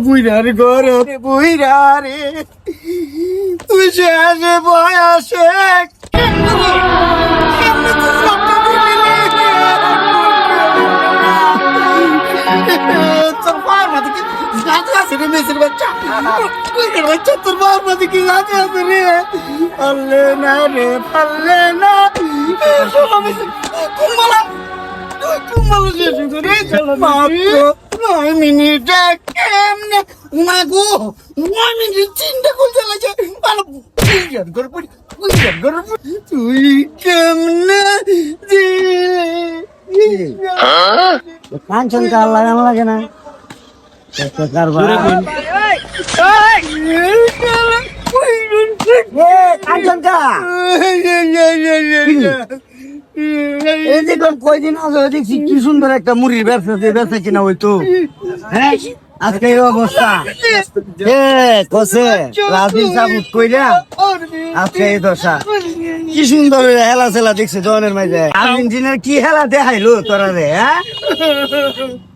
বুইরার ঘর বুইরা রে তুই শেষে বয়সে তোর মার মাঝে কি গাছ আছে রে মেসের বাচ্চা বুইরার বাচ্চা তোর মার মাঝে কি গাছ আছে রে পারলে না রে পারলে না কুম্বালা কুম্বালা শেষ করে মাত্র 9 মিনিটে কেমনে মাগো 9 মিনিট চিন্তা করতে লাগে ভালো বুঝার গড় পড়ি বুঝার গড় তুই কেমনে দিলি কাঞ্চন কাল লাগে আমার লাগে না কাঞ্চন কা কয়দিন আগে দেখছি কি সুন্দর একটা মুড়ির ব্যবসা কিনা হইতো হ্যাঁ আজকে এই অবস্থা কসে রাজিন সাবুত কইরা আজকে এই দশা কি সুন্দর হেলা সেলা দেখছে জনের মাঝে আর্জেন্টিনার কি হেলা দেখাইলো তোরা রে হ্যাঁ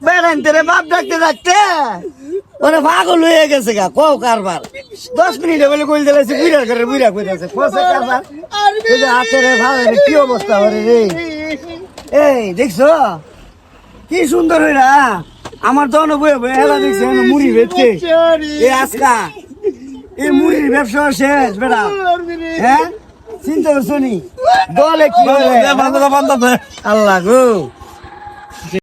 বেড়ান তেরে বাপ ডাকতে ডাকতে ওরা পাগল হয়ে গেছে গা কও কারবার 10 মিনিটে বলে কইল দিলাছে বুইরা করে বুইরা কইতাছে কসে কারবার এই যে হাতের ভাবে কি অবস্থা হরে রে এই দেখছো কি সুন্দর হইরা আমার দন বয়ে বয়ে হেলা দেখছে মুড়ি বেচছে এই আজকা এই মুড়ির ব্যবসা শেষ বেড়া হ্যাঁ চিন্তা করছো নি দলে কি আল্লাহ গো